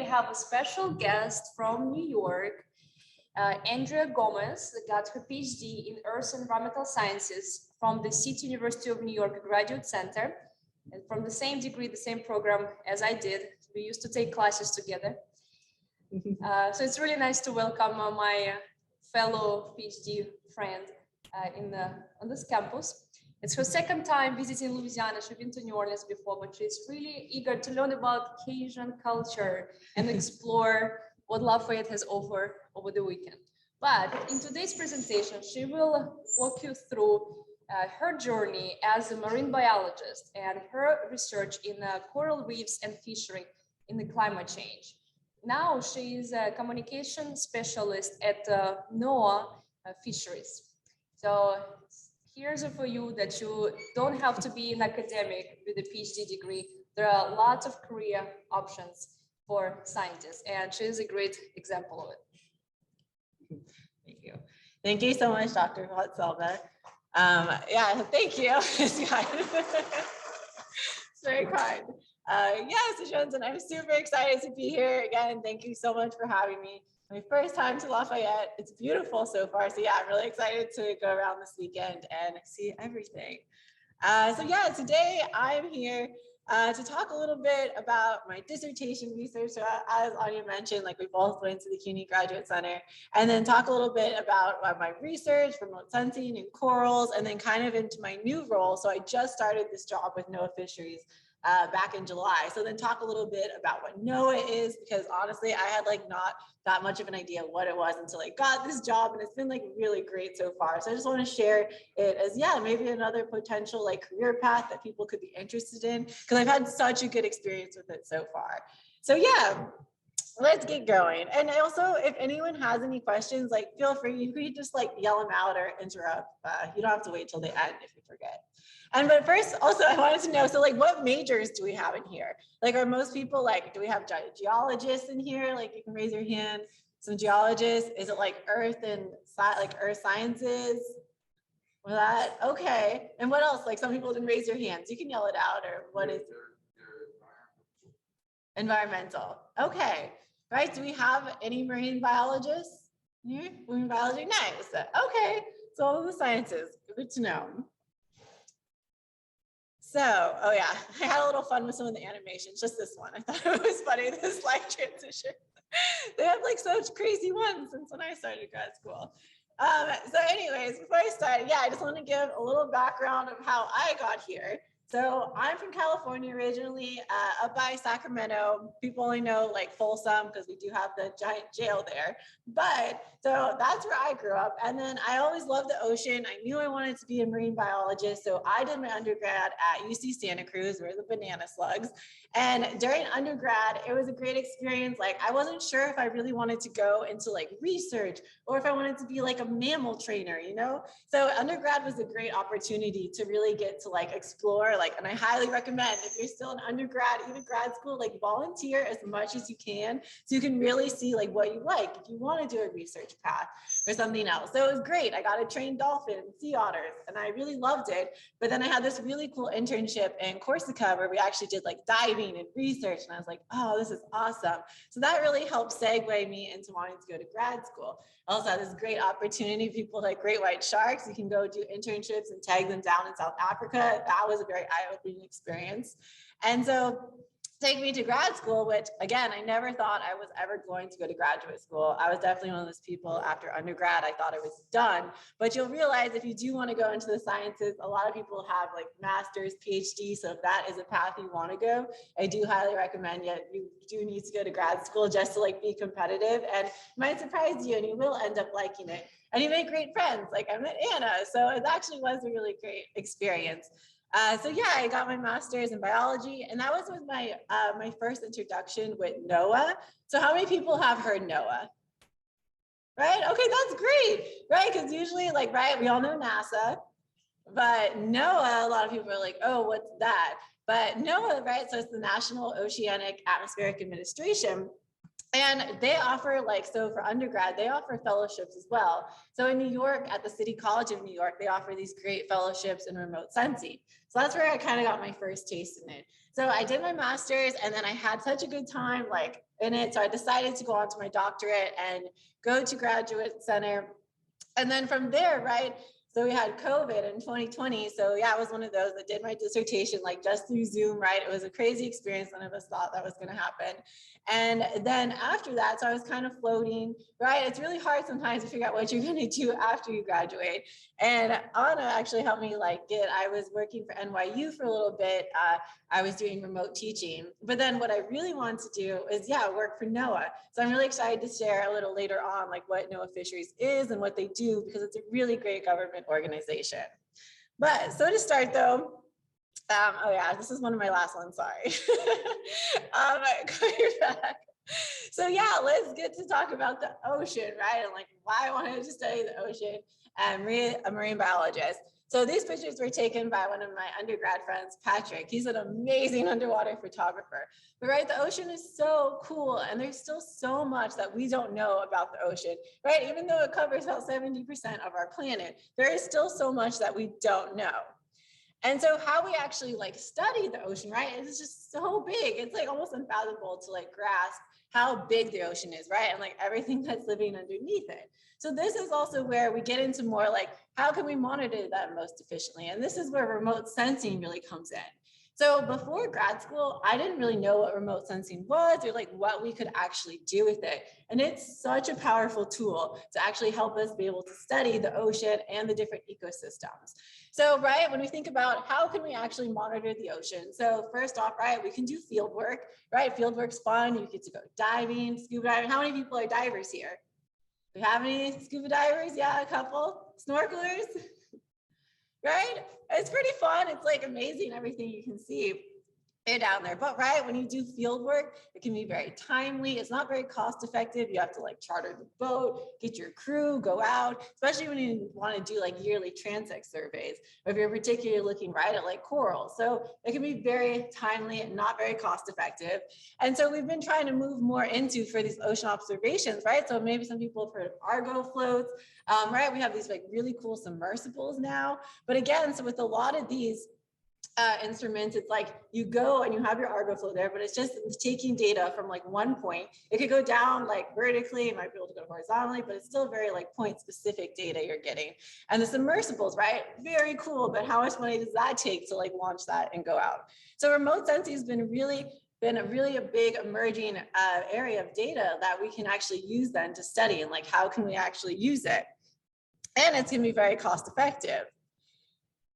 have a special guest from New York, Andrea Gomez, that got her PhD in Earth and Environmental Sciences from the City University of New York Graduate Center, and from the same degree, the same program as I did. We used to take classes together. So it's really nice to welcome my fellow PhD friend on this campus. It's her second time visiting Louisiana. She's been to New Orleans before, but she's really eager to learn about Cajun culture and explore what Lafayette has offered over the weekend. But in today's presentation, she will walk you through her journey as a marine biologist and her research in coral reefs and fishery in the climate change. Now she is a communication specialist at NOAA Fisheries. So here's for you that you don't have to be an academic with a PhD degree. There are lots of career options for scientists, and she is a great example of it. Thank you. Thank you so much, Dr. Vatsalva. Yeah, thank you. It's very kind. Yes, Johnson, I'm super excited to be here again. Thank you so much for having me. My first time to Lafayette. It's beautiful so far. So yeah, I'm really excited to go around this weekend and see everything. So yeah, today I'm here to talk a little bit about my dissertation research. So as Anya mentioned, like we both went to the CUNY Graduate Center, and then talk a little bit about my research, remote sensing and corals, and then kind of into my new role. So I just started this job with NOAA Fisheries back in July. So then talk a little bit about what NOAA is, because honestly, I had like not that much of an idea what it was until I got this job, and it's been like really great so far. So I just want to share it as, yeah, maybe another potential like career path that people could be interested in, because I've had such a good experience with it so far. So yeah, let's get going. And also, if anyone has any questions, like feel free, you can just like yell them out or interrupt. You don't have to wait till the end if you forget. But first, also, I wanted to know, so like what majors do we have in here? Like, are most people like, do we have geologists in here? Like, you can raise your hand. Some geologists. Is it like earth and like earth sciences? Well, that, okay. And what else? Like some people didn't raise their hands. You can yell it out, or what is environmental? Okay. Right. Do we have any marine biologists here? Marine biology? Nice. Okay. So all of the sciences. Good to know. So, oh yeah, I had a little fun with some of the animations, just this one. I thought it was funny, this light transition. They have like such crazy ones since when I started grad school. So anyways, before I start, yeah, I just want to give a little background of how I got here. So I'm from California originally, up by Sacramento. People only know like Folsom because we do have the giant jail there. But so that's where I grew up. And then I always loved the ocean. I knew I wanted to be a marine biologist. So I did my undergrad at UC Santa Cruz, where the banana slugs. And during undergrad, it was a great experience. Like I wasn't sure if I really wanted to go into like research or if I wanted to be like a mammal trainer, you know? So undergrad was a great opportunity to really get to like explore, like, and I highly recommend if you're still an undergrad, even grad school, like volunteer as much as you can so you can really see like what you like if you want to do a research path or something else. So it was great. I got to train dolphins, sea otters, and I really loved it. But then I had this really cool internship in Corsica where we actually did like diving and research, and I was like, oh, this is awesome. So that really helped segue me into wanting to go to grad school. I also had this great opportunity, people like great white sharks. You can go do internships and tag them down in South Africa. That was a very eye-opening experience. And so take me to grad school, which again, I never thought I was ever going to go to graduate school. I was definitely one of those people after undergrad, I thought I was done. But you'll realize if you do want to go into the sciences, a lot of people have like master's, PhD. So if that is a path you want to go, I do highly recommend you do need to go to grad school just to like be competitive, and it might surprise you and you will end up liking it. And you make great friends. Like I met Anna. So it actually was a really great experience. So yeah, I got my master's in biology, and that was with my my first introduction with NOAA. So how many people have heard NOAA? Right? Okay, that's great, right? Because usually, like, right, we all know NASA, but NOAA, a lot of people are like, oh, what's that? But NOAA, right? So it's the National Oceanic Atmospheric Administration. And they offer so for undergrad, they offer fellowships as well. So in New York, at the City College of New York, they offer these great fellowships in remote sensing. So that's where I kind of got my first taste in it. So I did my master's, and then I had such a good time in it. So I decided to go on to my doctorate and go to Graduate Center. And then from there, right, so we had COVID in 2020. So yeah, I was one of those that did my dissertation just through Zoom, right? It was a crazy experience. None of us thought that was going to happen. And then after that, so I was kind of floating, right? It's really hard sometimes to figure out what you're going to do after you graduate. And Anna actually helped me I was working for NYU for a little bit. I was doing remote teaching, but then what I really wanted to do is work for NOAA. So I'm really excited to share a little later on what NOAA Fisheries is and what they do, because it's a really great government organization. But so to start though, oh yeah, this is one of my last ones, sorry. Going back. So yeah, let's get to talk about the ocean, right? And why I wanted to study the ocean. I'm a marine biologist. So these pictures were taken by one of my undergrad friends, Patrick. He's an amazing underwater photographer. But right, the ocean is so cool, and there's still so much that we don't know about the ocean, right? Even though it covers about 70% of our planet, there is still so much that we don't know. And so how we actually study the ocean, right? It's just so big. It's almost unfathomable to grasp how big the ocean is, right? And everything that's living underneath it. So this is also where we get into more how can we monitor that most efficiently? And this is where remote sensing really comes in. So before grad school, I didn't really know what remote sensing was or what we could actually do with it. And it's such a powerful tool to actually help us be able to study the ocean and the different ecosystems. So, right, when we think about how can we actually monitor the ocean? So first off, right, we can do field work, right? Field work's fun. You get to go diving, scuba diving. How many people are divers here? Do we have any scuba divers? Yeah, a couple. Snorkelers, right? It's pretty fun. It's amazing everything you can see down there. But right, when you do field work, it can be very timely. It's not very cost effective. You have to charter the boat, get your crew, go out, especially when you want to do yearly transect surveys, or if you're particularly looking right at coral. So it can be very timely and not very cost effective. And so we've been trying to move more into for these ocean observations, right? So maybe some people have heard of Argo floats, right? We have these really cool submersibles now. But again, so with a lot of these instruments, it's you go and you have your Argo float there, but it's just taking data from one point. It could go down vertically, it might be able to go horizontally, but it's still very point specific data you're getting. And the submersibles, right? Very cool, but how much money does that take to launch that and go out? So remote sensing has been a big emerging area of data that we can actually use then to study, and how can we actually use it? And it's gonna be very cost effective.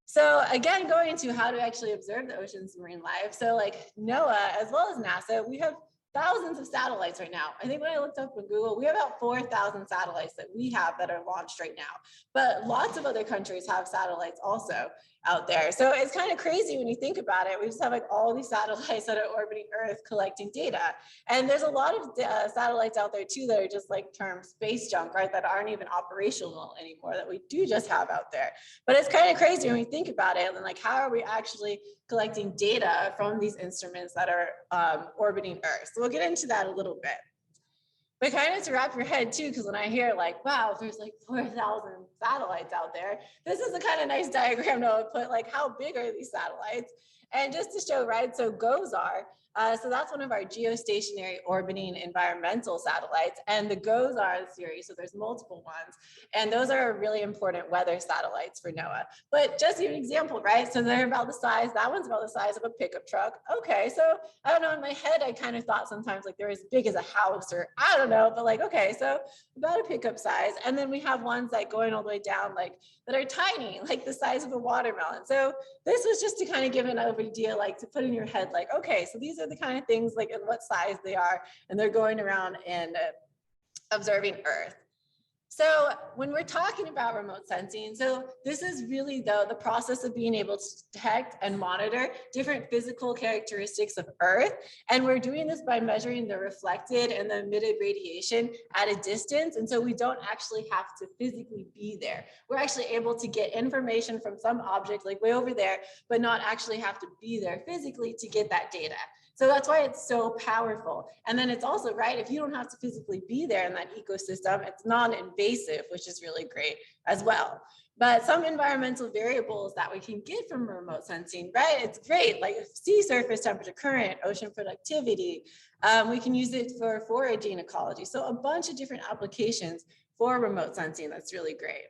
So again, going into how to actually observe the ocean's marine life. So NOAA, as well as NASA, we have thousands of satellites right now. I think when I looked up on Google, we have about 4,000 satellites that we have that are launched right now. But lots of other countries have satellites also out there. So it's kind of crazy when you think about it. We just have all these satellites that are orbiting Earth collecting data. And there's a lot of satellites out there too that are just termed space junk, right? That aren't even operational anymore, that we do just have out there. But it's kind of crazy when we think about it. And how are we actually collecting data from these instruments that are orbiting Earth? So we'll get into that a little bit. But kind of to wrap your head too, because when I hear wow, there's 4,000 satellites out there, this is a kind of nice diagram to put how big are these satellites? And just to show, right, so GOES-R, so that's one of our geostationary orbiting environmental satellites, and the GOES-R series, so there's multiple ones, and those are really important weather satellites for NOAA. But just to give an example, right, so they're about the size, that one's about the size of a pickup truck. Okay, so I don't know, in my head, I kind of thought sometimes they're as big as a house, or I don't know, but okay, so about a pickup size. And then we have ones going all the way down, that are tiny, the size of a watermelon. So this was just to kind of give an idea, to put in your head, okay, so these are the kind of things and what size they are, and they're going around and observing Earth. So when we're talking about remote sensing, so this is really the process of being able to detect and monitor different physical characteristics of Earth. And we're doing this by measuring the reflected and the emitted radiation at a distance. And so we don't actually have to physically be there. We're actually able to get information from some object way over there, but not actually have to be there physically to get that data. So that's why it's so powerful. And then it's also, right, if you don't have to physically be there in that ecosystem, it's non-invasive, which is really great as well. But some environmental variables that we can get from remote sensing, right? It's great, like sea surface temperature, current, ocean productivity. We can use it for foraging ecology. So a bunch of different applications for remote sensing. That's really great.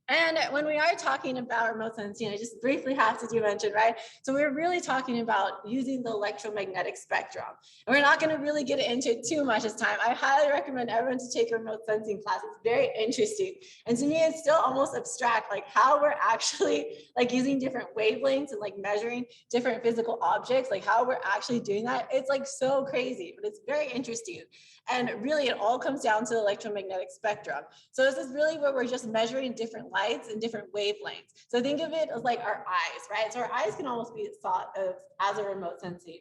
And when we are talking about remote sensing, I just briefly have to do mention, right? So we're really talking about using the electromagnetic spectrum. And we're not going to really get into it too much this time. I highly recommend everyone to take a remote sensing class. It's very interesting. And to me, it's still almost abstract, like how we're actually like using different wavelengths and like measuring different physical objects, like how we're actually doing that. It's like so crazy, but it's very interesting. And really, it all comes down to the electromagnetic spectrum. So this is really where we're just measuring different lights and different wavelengths. So think of it as like our eyes, right? So our eyes can almost be thought of as a remote sensing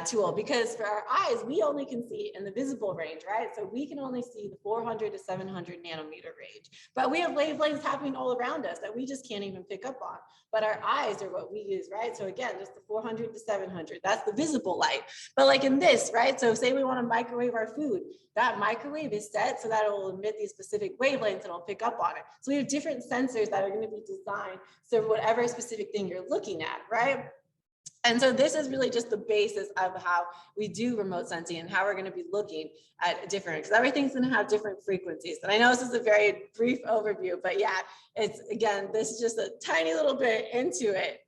tool, because for our eyes, we only can see in the visible range, right? So we can only see the 400 to 700 nanometer range, but we have wavelengths happening all around us that we just can't even pick up on. But our eyes are what we use, right? So again, just the 400 to 700, that's the visible light. But like in this, right? So say we want to microwave our food, that microwave is set so that it will emit these specific wavelengths and it'll pick up on it. So we have different sensors that are going to be designed so whatever specific thing you're looking at, right? And so this is really just the basis of how we do remote sensing and how we're going to be looking at different, because everything's going to have different frequencies. And I know this is a very brief overview, but yeah, it's, again, this is just a tiny little bit into it.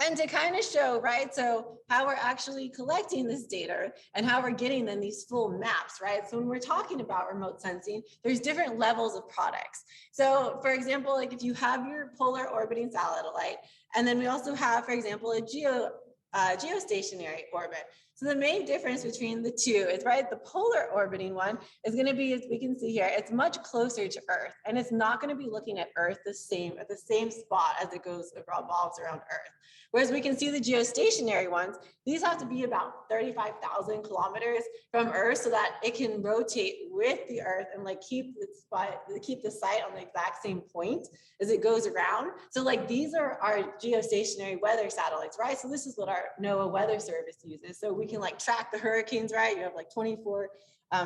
And to kind of show, right, so how we're actually collecting this data and how we're getting then these full maps, right? So when we're talking about remote sensing, there's different levels of products. So for example, like if you have your polar orbiting satellite, and then we also have, for example, a geostationary orbit. So the main difference between the two is, right, the polar orbiting one is going to be, as we can see here, it's much closer to Earth, and it's not going to be looking at Earth at the same spot as it revolves around Earth. Whereas we can see the geostationary ones, these have to be about 35,000 kilometers from Earth so that it can rotate with the Earth and like keep the site on the exact same point as it goes around. So like these are our geostationary weather satellites, right? So this is what our NOAA Weather Service uses. So we can like track the hurricanes, right? You have like 24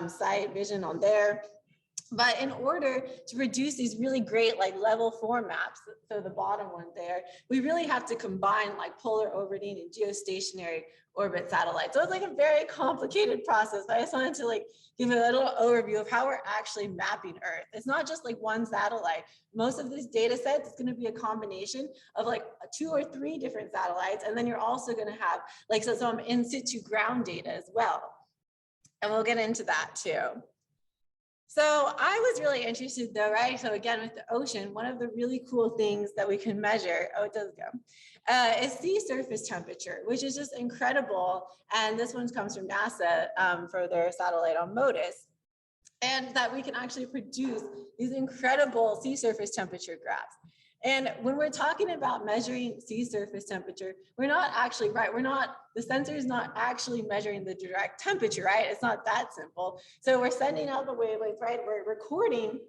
site vision on there. But in order to produce these really great like level 4 maps, so the bottom one there, we really have to combine like polar orbiting and geostationary orbit satellites. So it's like a very complicated process. But I just wanted to like give a little overview of how we're actually mapping Earth. It's not just like one satellite. Most of these data sets is going to be a combination of like 2 or 3 different satellites. And then you're also going to have like some in situ ground data as well. And we'll get into that too. So I was really interested though, right? So again, with the ocean, one of the really cool things that we can measure, oh, it does go, is sea surface temperature, which is just incredible. And this one comes from NASA for their satellite on MODIS. And that we can actually produce these incredible sea surface temperature graphs. And when we're talking about measuring sea surface temperature, we're not actually, right, the sensor is not actually measuring the direct temperature, right? It's not that simple. So we're sending out the wavelengths, right? We're recording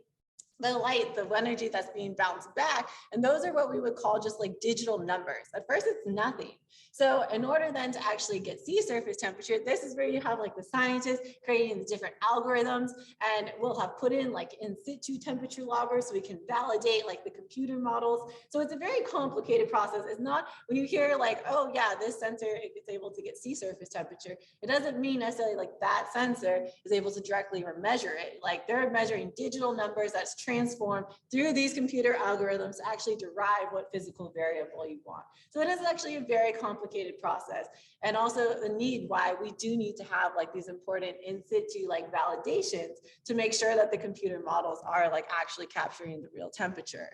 the light, the energy that's being bounced back. And those are what we would call just like digital numbers. At first it's nothing. So in order then to actually get sea surface temperature, this is where you have like the scientists creating the different algorithms, and we'll have put in like in situ temperature loggers so we can validate like the computer models. So it's a very complicated process. It's not, when you hear like, oh yeah, this sensor is able to get sea surface temperature, it doesn't mean necessarily like that sensor is able to directly measure it. Like they're measuring digital numbers that's transformed through these computer algorithms to actually derive what physical variable you want. So it is actually a very complicated process, and also the need why we do need to have like these important in situ like validations to make sure that the computer models are like actually capturing the real temperature.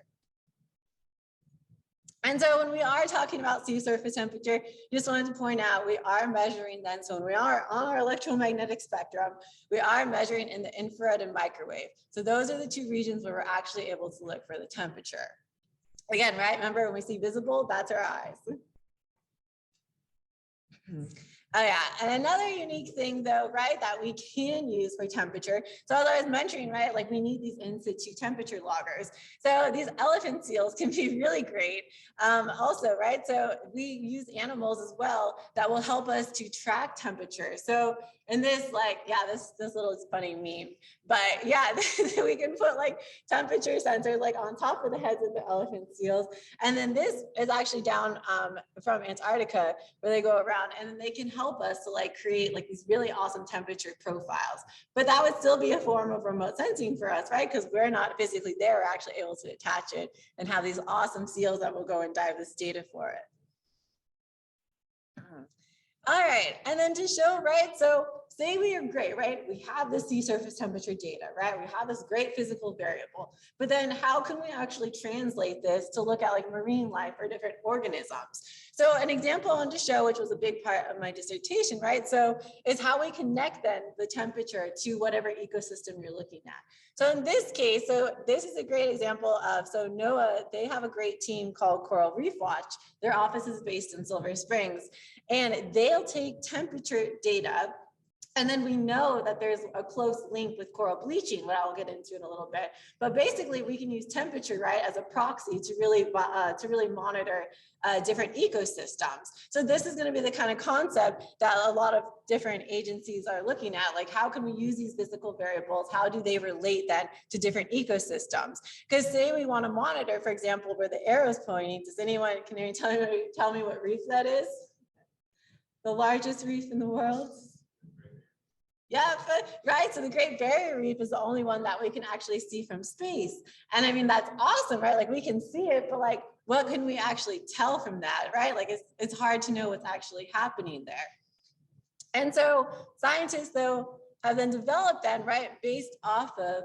And so when we are talking about sea surface temperature, just wanted to point out we are measuring then, so when we are on our electromagnetic spectrum, we are measuring in the infrared and microwave. So those are the 2 regions where we're actually able to look for the temperature. Again, right, remember when we see visible, that's our eyes. Oh yeah, and another unique thing though, right, that we can use for temperature. So as I was mentioning, right, like we need these in situ temperature loggers. So these elephant seals can be really great. Also, right, so we use animals as well that will help us to track temperature. So in this, like, yeah, this little funny meme, but yeah, we can put like temperature sensors like on top of the heads of the elephant seals. And then this is actually down from Antarctica where they go around, and then they can help us to like create like these really awesome temperature profiles. But that would still be a form of remote sensing for us, right? Because we're not physically there, we're actually able to attach it and have these awesome seals that will go and dive this data for it. All right, and then to show, right, so say we are great, right? We have the sea surface temperature data, right? We have this great physical variable, but then how can we actually translate this to look at like marine life or different organisms? So an example I want to show, which was a big part of my dissertation, right? So is how we connect then the temperature to whatever ecosystem you're looking at. So in this case, so this is a great example of, so NOAA, they have a great team called Coral Reef Watch. Their office is based in Silver Springs, and they'll take temperature data, and then we know that there's a close link with coral bleaching, what I'll get into in a little bit. But basically, we can use temperature, right, as a proxy to really monitor different ecosystems. So this is going to be the kind of concept that a lot of different agencies are looking at. Like, how can we use these physical variables? How do they relate then to different ecosystems? Because say we want to monitor, for example, where the arrow is pointing. Can anyone tell me what reef that is? The largest reef in the world? Yeah, right. So the Great Barrier Reef is the only one that we can actually see from space. And I mean, that's awesome, right? Like we can see it, but like, what can we actually tell from that, right? Like it's hard to know what's actually happening there. And so scientists though have then developed then, right, based off of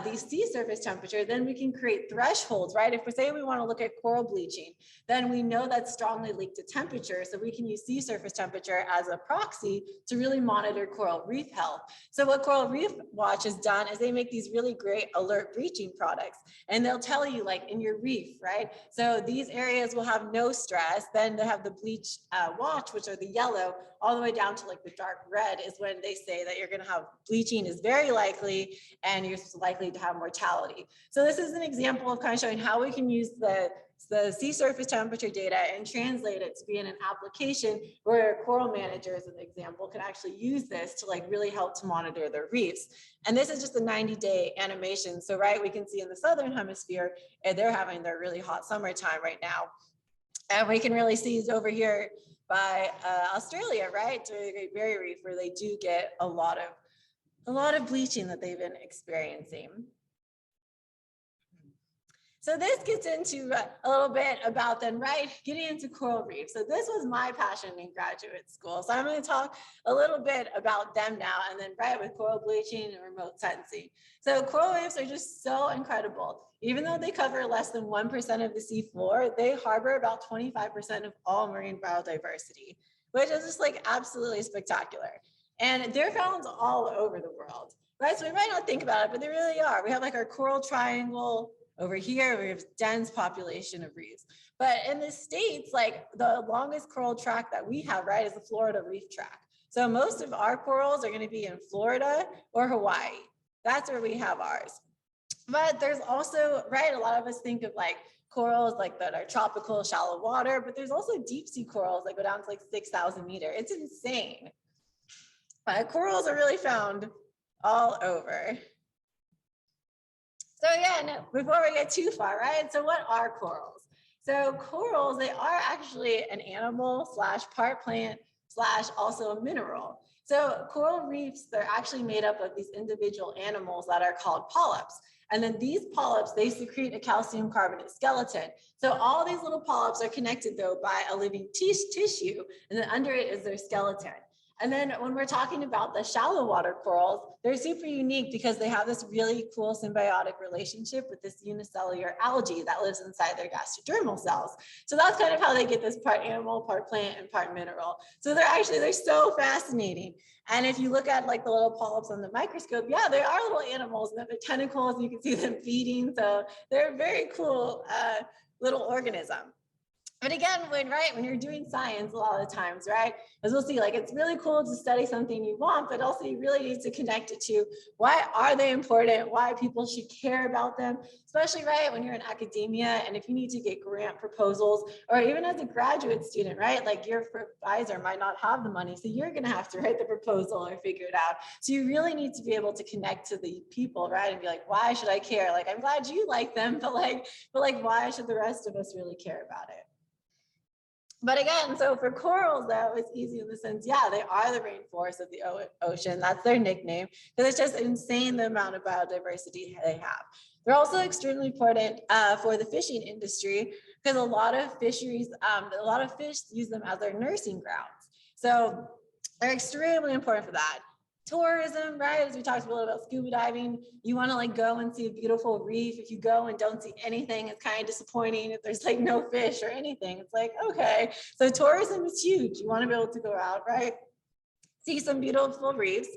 these sea surface temperature, then we can create thresholds, right? If we say we want to look at coral bleaching, then we know that's strongly linked to temperature. So we can use sea surface temperature as a proxy to really monitor coral reef health. So what Coral Reef Watch has done is they make these really great alert bleaching products, and they'll tell you like in your reef, right? So these areas will have no stress. Then they have the bleach watch, which are the yellow, all the way down to like the dark red is when they say that you're going to have bleaching is very likely and you're likely to have mortality. So this is an example of kind of showing how we can use the sea surface temperature data and translate it to be in an application where coral managers, as an example, can actually use this to like really help to monitor their reefs. And this is just a 90-day animation. So right, we can see in the Southern Hemisphere, and they're having their really hot summertime right now. And we can really see over here by Australia, right, to the Great Barrier Reef, where they do get a lot of bleaching that they've been experiencing. So this gets into a little bit about then, right, getting into coral reefs. So this was my passion in graduate school. So I'm going to talk a little bit about them now, and then right with coral bleaching and remote sensing. So coral reefs are just so incredible. Even though they cover less than 1% of the sea floor, they harbor about 25% of all marine biodiversity, which is just like absolutely spectacular. And they're found all over the world, right? So we might not think about it, but they really are. We have like our coral triangle. Over here, we have dense population of reefs. But in the States, like the longest coral tract that we have, right, is the Florida Reef Tract. So most of our corals are going to be in Florida or Hawaii. That's where we have ours. But there's also, right, a lot of us think of like corals like that are tropical, shallow water, but there's also deep sea corals that go down to like 6,000 meters. It's insane. Corals are really found all over. So yeah, no, before we get too far, right? So what are corals? So corals, they are actually an animal slash part plant slash also a mineral. So coral reefs, they're actually made up of these individual animals that are called polyps. And then these polyps, they secrete a calcium carbonate skeleton. So all these little polyps are connected though by a living tissue, and then under it is their skeleton. And then when we're talking about the shallow water corals, they're super unique because they have this really cool symbiotic relationship with this unicellular algae that lives inside their gastrodermal cells. So that's kind of how they get this part animal, part plant, and part mineral. So they're so fascinating. And if you look at like the little polyps on the microscope, yeah, they are little animals and they have tentacles, and you can see them feeding. So they're a very cool little organism. But again, when you're doing science a lot of the times, right, as we'll see, like it's really cool to study something you want, but also you really need to connect it to why are they important, why people should care about them, especially when you're in academia and if you need to get grant proposals, or even as a graduate student, right, like your advisor might not have the money, so you're going to have to write the proposal or figure it out. So you really need to be able to connect to the people, right, and be like, why should I care? Like, I'm glad you like them, but why should the rest of us really care about it? But again, so for corals, though, it's easy in the sense, yeah, they are the rainforest of the ocean. That's their nickname, because it's just insane the amount of biodiversity they have. They're also extremely important for the fishing industry, because a lot of fisheries, a lot of fish use them as their nursing grounds. So they're extremely important for that. Tourism, right? As we talked a little about scuba diving, you want to like go and see a beautiful reef. If you go and don't see anything, it's kind of disappointing. If there's like no fish or anything, it's like, okay. So tourism is huge. You want to be able to go out, right? See some beautiful reefs.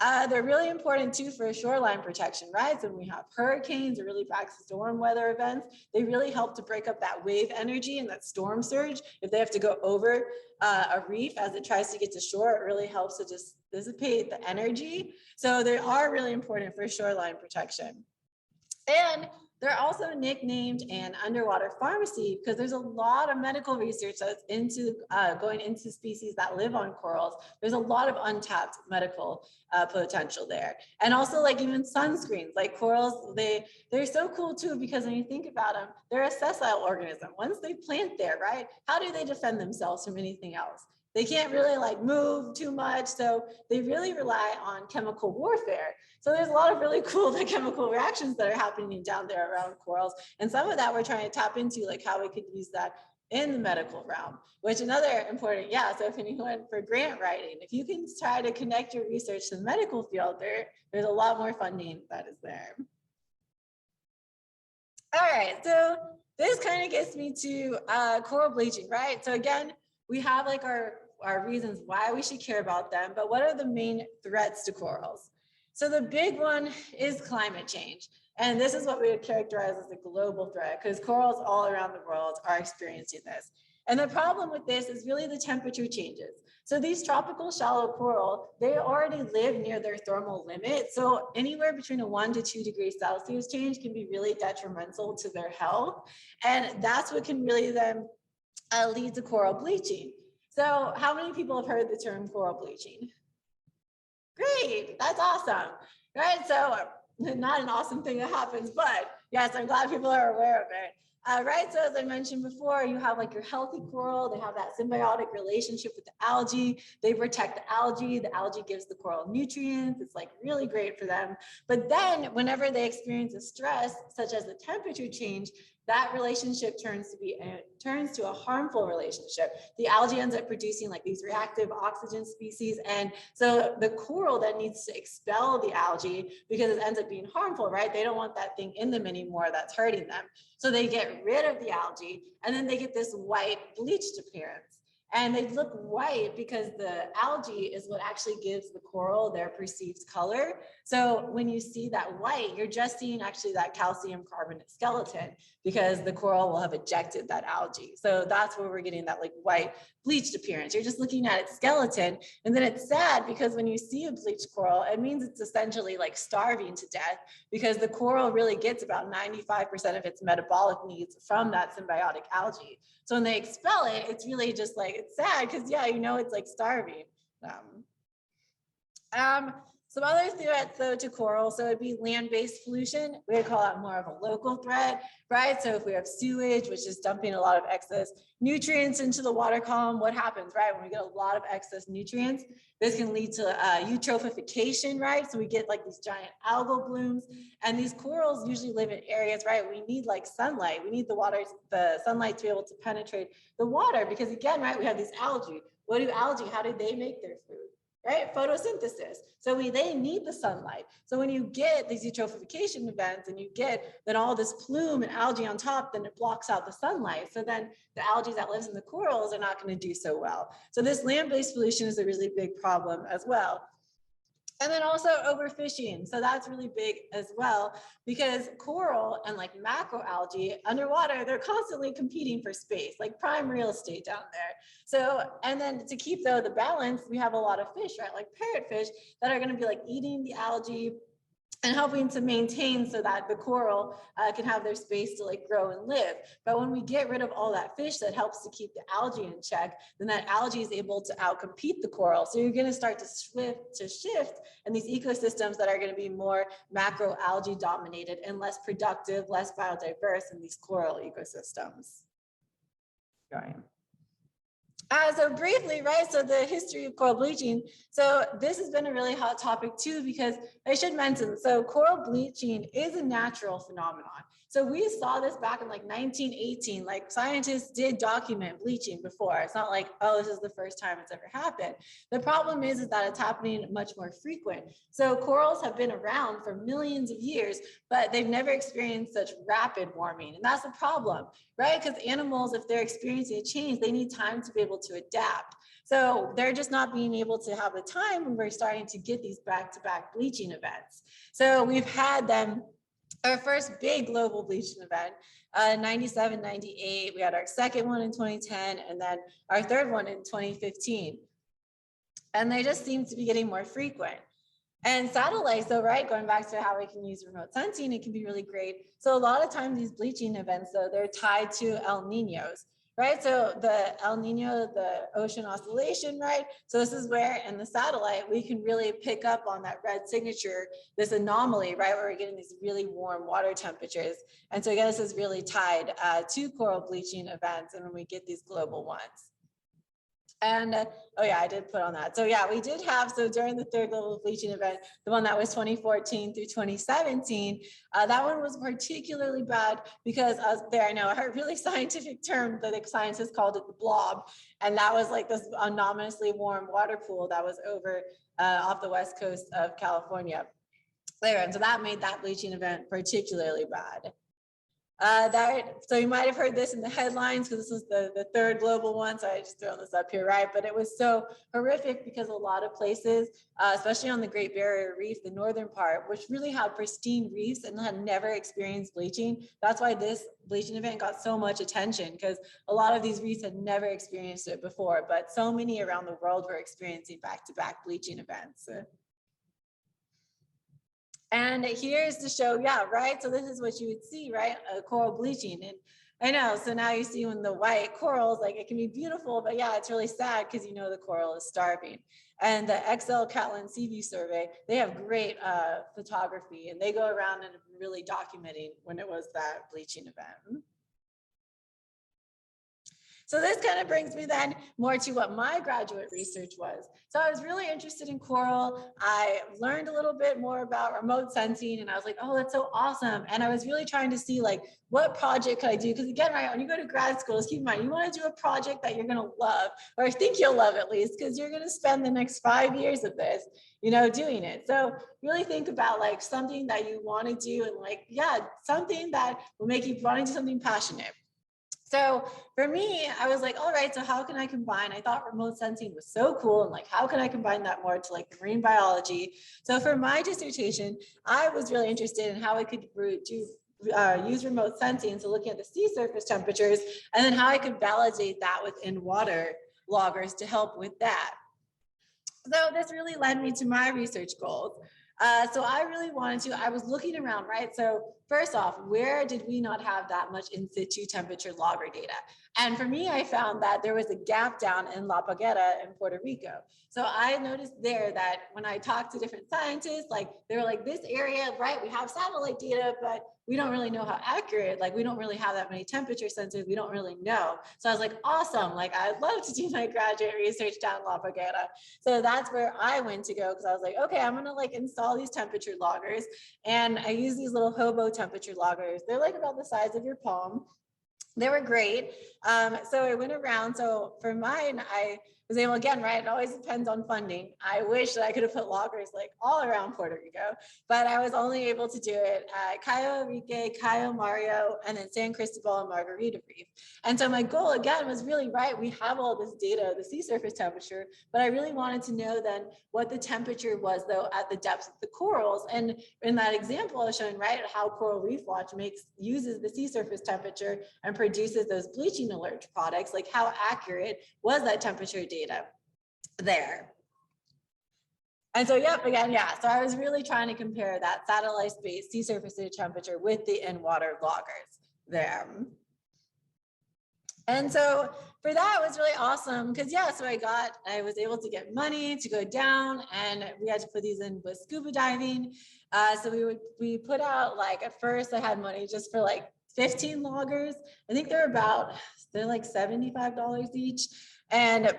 They're really important too for shoreline protection, right? So when we have hurricanes or really bad storm weather events, they really help to break up that wave energy and that storm surge. If they have to go over a reef as it tries to get to shore, it really helps to just dissipate the energy. So they are really important for shoreline protection. And they're also nicknamed an underwater pharmacy because there's a lot of medical research that's into going into species that live on corals. There's a lot of untapped medical potential there. And also like even sunscreens, like corals, they're so cool too, because when you think about them, they're a sessile organism. Once they plant there, right? How do they defend themselves from anything else? They can't really like move too much. So they really rely on chemical warfare. So there's a lot of really cool chemical reactions that are happening down there around corals. And some of that we're trying to tap into, like how we could use that in the medical realm, which another important, yeah. So if anyone for grant writing, if you can try to connect your research to the medical field, there's a lot more funding that is there. All right, so this kind of gets me to coral bleaching, right? So again, we have like our reasons why we should care about them, but what are the main threats to corals? So the big one is climate change. And this is what we would characterize as a global threat, because corals all around the world are experiencing this. And the problem with this is really the temperature changes. So these tropical shallow coral, they already live near their thermal limit. So anywhere between a 1 to 2 degrees Celsius change can be really detrimental to their health. And that's what can really then lead to coral bleaching. So how many people have heard the term coral bleaching? Great, that's awesome, right? So not an awesome thing that happens, but yes, I'm glad people are aware of it. Right, so as I mentioned before, you have like your healthy coral, they have that symbiotic relationship with the algae, they protect the algae gives the coral nutrients, it's like really great for them. But then whenever they experience a stress, such as the temperature change, that relationship turns to a harmful relationship. The algae ends up producing like these reactive oxygen species. And so the coral then needs to expel the algae because it ends up being harmful, right? They don't want that thing in them anymore that's hurting them. So they get rid of the algae and then they get this white bleached appearance. And they look white because the algae is what actually gives the coral their perceived color. So when you see that white, you're just seeing actually that calcium carbonate skeleton because the coral will have ejected that algae. So that's where we're getting that like white bleached appearance. You're just looking at its skeleton. And then it's sad because when you see a bleached coral, it means it's essentially like starving to death because the coral really gets about 95% of its metabolic needs from that symbiotic algae. So when they expel it, it's really just like, it's sad because yeah, you know, it's like starving. Some other threats though to coral, so it'd be land-based pollution. We would call that more of a local threat, right? So if we have sewage, which is dumping a lot of excess nutrients into the water column, what happens, right? When we get a lot of excess nutrients, this can lead to eutrophication, right? So we get like these giant algal blooms, and these corals usually live in areas, right? We need like sunlight. We need the sunlight to be able to penetrate the water because again, right, we have these algae. What do algae, how do they make their food? Right? Photosynthesis. So they need the sunlight. So when you get these eutrophication events and you get then all this plume and algae on top, then it blocks out the sunlight. So then the algae that lives in the corals are not going to do so well. So this land-based pollution is a really big problem as well. And then also overfishing. So that's really big as well, because coral and like macroalgae underwater, they're constantly competing for space, like prime real estate down there. So, and then to keep though the balance, we have a lot of fish, right? Like parrotfish that are going to be like eating the algae and helping to maintain so that the coral can have their space to like grow and live. But when we get rid of all that fish that helps to keep the algae in check, then that algae is able to outcompete the coral. So you're going to start to shift in these ecosystems that are going to be more macroalgae dominated and less productive, less biodiverse in these coral ecosystems. Right. So briefly, right, so the history of coral bleaching. So this has been a really hot topic too, because I should mention, so coral bleaching is a natural phenomenon. So we saw this back in like 1918, like scientists did document bleaching before. It's not like, oh, this is the first time it's ever happened. The problem is that it's happening much more frequent. So corals have been around for millions of years, but they've never experienced such rapid warming. And that's the problem, right? Because animals, if they're experiencing a change, they need time to be able to adapt. So they're just not being able to have the time when we're starting to get these back-to-back bleaching events. So we've had them, our first big global bleaching event, 97, 98. We had our second one in 2010, and then our third one in 2015. And they just seem to be getting more frequent. And satellites, though, right, going back to how we can use remote sensing, it can be really great. So a lot of times these bleaching events, though, they're tied to El Niños, right? So the El Niño, the ocean oscillation, right? So this is where in the satellite, we can really pick up on that red signature, this anomaly, right? Where we're getting these really warm water temperatures. And so again, this is really tied to coral bleaching events and when we get these global ones. And oh yeah, I did put on that. So yeah, we did have, so during the third global bleaching event, the one that was 2014 through 2017, that one was particularly bad because there, I know a really scientific term that the scientists called it the blob. And that was like this anomalously warm water pool that was over off the west coast of California there. And so that made that bleaching event particularly bad. So you might have heard this in the headlines because this was the third global one. So I just throw this up here, right? But it was so horrific because a lot of places, especially on the Great Barrier Reef, the northern part, which really had pristine reefs and had never experienced bleaching. That's why this bleaching event got so much attention because a lot of these reefs had never experienced it before, but so many around the world were experiencing back-to-back bleaching events. And here's to show, yeah, right? So this is what you would see, right? Coral bleaching. And I know, so now you see when the white corals, like it can be beautiful, but yeah, it's really sad because you know the coral is starving. And the XL Catlin Sea View Survey, they have great photography and they go around and really documenting when it was that bleaching event. So this kind of brings me then more to what my graduate research was. So I was really interested in coral. I learned a little bit more about remote sensing and I was like, oh, that's so awesome. And I was really trying to see like, what project could I do? Because again, right, when you go to grad school, keep in mind, you want to do a project that you're going to love, or I think you'll love at least, because you're going to spend the next 5 years of this, you know, doing it. So really think about like something that you want to do and like, yeah, something that will make you want to do something passionate. So for me, I was like, all right, so how can I combine? I thought remote sensing was so cool. And like, how can I combine that more to like marine biology? So for my dissertation, I was really interested in how I could use remote sensing. So looking at the sea surface temperatures and then how I could validate that within water loggers to help with that. So this really led me to my research goals. So I really wanted to, I was looking around, right? So first off, where did we not have that much in situ temperature logger data? And for me, I found that there was a gap down in La Paguera in Puerto Rico. So I noticed there that when I talked to different scientists, like they were like, this area, right, we have satellite data, but we don't really know how accurate, like we don't really have that many temperature sensors, we don't really know. So I was like, awesome, like I'd love to do my graduate research down La Paguera. So that's where I went to go because I was like, okay, I'm gonna like install these temperature loggers. And I use these little hobo temperature loggers. They're like about the size of your palm. They were great. So I went around. So for mine, I was able, again, right, it always depends on funding. I wish that I could have put loggers like all around Puerto Rico, but I was only able to do it at Cayo Enrique, Cayo Mario, and then San Cristobal and Margarita Reef. And so my goal, again, was really, right, we have all this data, the sea surface temperature, but I really wanted to know then what the temperature was, though, at the depths of the corals. And in that example I was showing, right, how Coral Reef Watch uses the sea surface temperature and produces those bleaching alert products, like how accurate was that temperature data there? And so, yep, again, yeah, so I was really trying to compare that satellite-based sea surface temperature with the in-water loggers there. And so for that, it was really awesome because, yeah, so I was able to get money to go down, and we had to put these in with scuba diving. So we put out, like, at first I had money just for like 15 loggers. I think they're like $75 each. And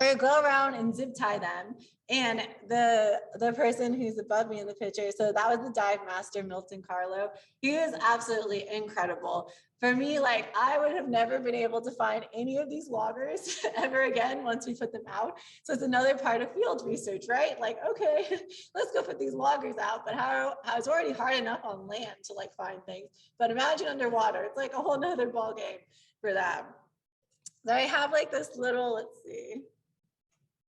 we go around and zip tie them. And the person who's above me in the picture, so that was the dive master, Milton Carlo. He was absolutely incredible. For me, like, I would have never been able to find any of these loggers ever again once we put them out. So it's another part of field research, right? Like, okay, let's go put these loggers out. But how it's already hard enough on land to like find things. But imagine underwater, it's like a whole nother ball game for them. So I have like this little, let's see,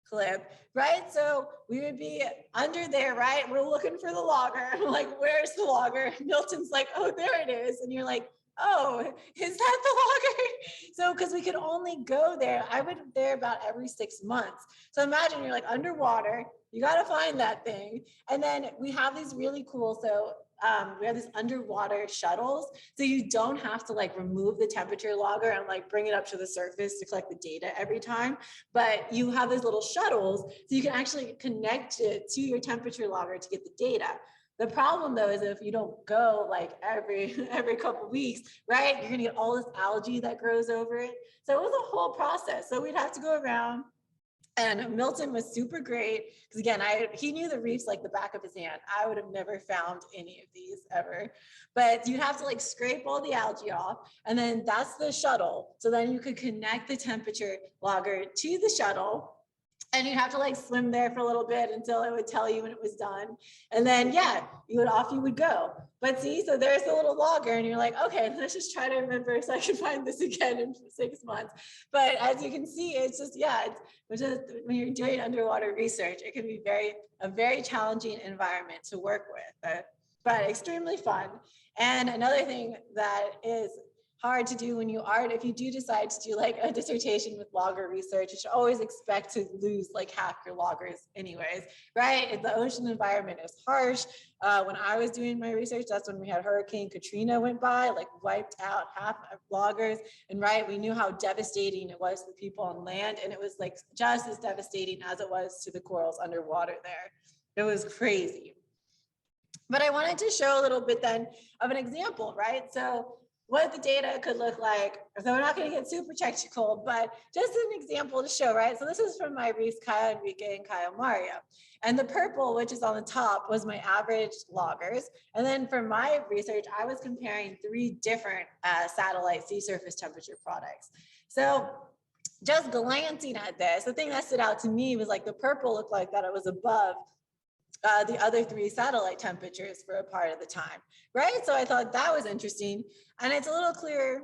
clip, right? So we would be under there, right? We're looking for the logger. I'm like, where's the logger? Milton's like, oh, there it is. And you're like, oh, is that the logger? So, because we could only go there, I went there about every 6 months. So imagine you're like underwater, you got to find that thing. And then we have these really cool, we have these underwater shuttles. So you don't have to like remove the temperature logger and like bring it up to the surface to collect the data every time. But you have these little shuttles so you can actually connect it to your temperature logger to get the data. The problem though is if you don't go like every couple weeks, right, you're gonna get all this algae that grows over it. So it was a whole process. So we'd have to go around. And Milton was super great because again, he knew the reefs like the back of his hand. I would have never found any of these ever. But you'd have to like scrape all the algae off, and then that's the shuttle. So then you could connect the temperature logger to the shuttle. And you'd have to like swim there for a little bit until it would tell you when it was done. And then, yeah, off you would go. But see, so there's the little logger and you're like, okay, let's just try to remember so I can find this again in 6 months. But as you can see, it's just, yeah, it's just when you're doing underwater research, it can be a very challenging environment to work with, but extremely fun. And another thing that is hard to do if you do decide to do like a dissertation with logger research, you should always expect to lose like half your loggers anyways, right? The ocean environment is harsh. When I was doing my research, that's when we had Hurricane Katrina went by, like wiped out half of loggers. And right, we knew how devastating it was to the people on land. And it was like just as devastating as it was to the corals underwater there. It was crazy. But I wanted to show a little bit then of an example, right? So what the data could look like. So we're not going to get super technical, but just an example to show, right? So this is from my reefs, Cayo Enrique and Cayo Mario. And the purple, which is on the top, was my average loggers. And then for my research, I was comparing 3 different satellite sea surface temperature products. So just glancing at this, the thing that stood out to me was like the purple looked like that it was above the other 3 satellite temperatures for a part of the time, right? So I thought that was interesting. And it's a little clearer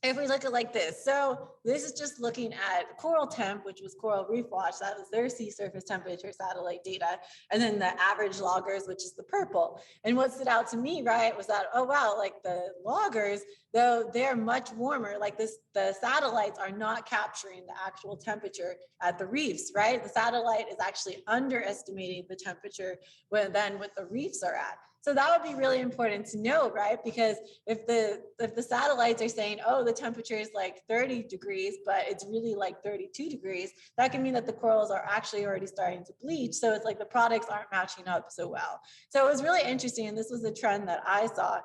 if we look at like this. So this is just looking at Coral Temp, which was Coral Reef Watch. That was their sea surface temperature satellite data. And then the average loggers, which is the purple. And what stood out to me, right, was that, oh, wow, like the loggers, though they're much warmer, like the satellites are not capturing the actual temperature at the reefs, right? The satellite is actually underestimating the temperature than what the reefs are at. So that would be really important to know, right? Because if the satellites are saying, oh, the temperature is like 30 degrees, but it's really like 32 degrees, that can mean that the corals are actually already starting to bleach. So it's like the products aren't matching up so well. So it was really interesting. And this was a trend that I saw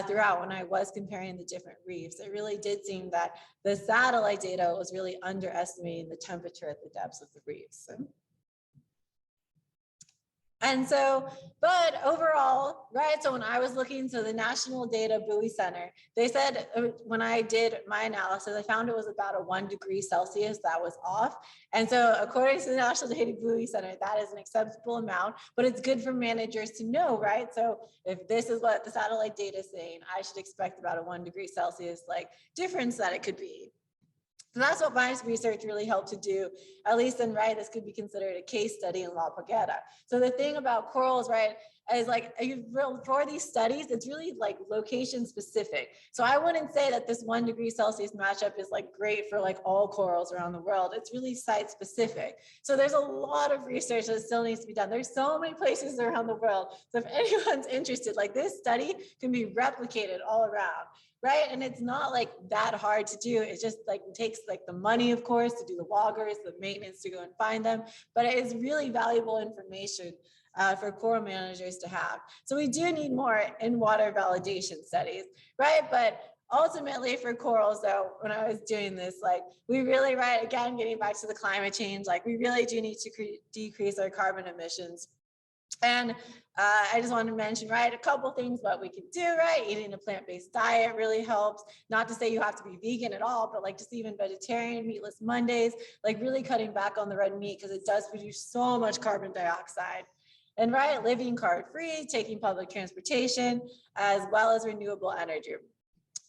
throughout when I was comparing the different reefs. It really did seem that the satellite data was really underestimating the temperature at the depths of the reefs. And so, but overall, right, so when I was looking, so the National Data Buoy Center, they said when I did my analysis, I found it was about a 1 degree Celsius that was off. And so according to the National Data Buoy Center, that is an acceptable amount, but it's good for managers to know, right? So if this is what the satellite data is saying, I should expect about a 1 degree Celsius like difference that it could be. So that's what my research really helped to do, at least in, right, this could be considered a case study in La Paguera. So the thing about corals, right, is like for these studies, it's really like location specific. So I wouldn't say that this 1 degree Celsius matchup is like great for like all corals around the world. It's really site specific. So there's a lot of research that still needs to be done. There's so many places around the world. So if anyone's interested, like this study can be replicated all around. Right. And it's not like that hard to do. It just like takes like the money, of course, to do the loggers, the maintenance to go and find them. But it is really valuable information for coral managers to have. So we do need more in-water validation studies, right? But ultimately for corals though, when I was doing this, like we really, right, again, getting back to the climate change, like we really do need to decrease our carbon emissions. And I just wanted to mention, right, a couple things what we can do, right? Eating a plant-based diet really helps. Not to say you have to be vegan at all, but like just even vegetarian, meatless Mondays, like really cutting back on the red meat because it does produce so much carbon dioxide. And right, living card-free, taking public transportation, as well as renewable energy.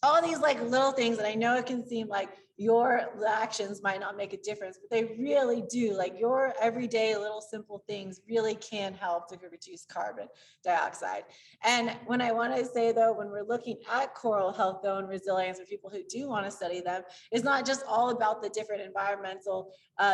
All these like little things that I know it can seem like your actions might not make a difference, but they really do. Like your everyday little simple things really can help to reduce carbon dioxide. And when I want to say though, when we're looking at coral health though and resilience for people who do want to study them, it's not just all about the different environmental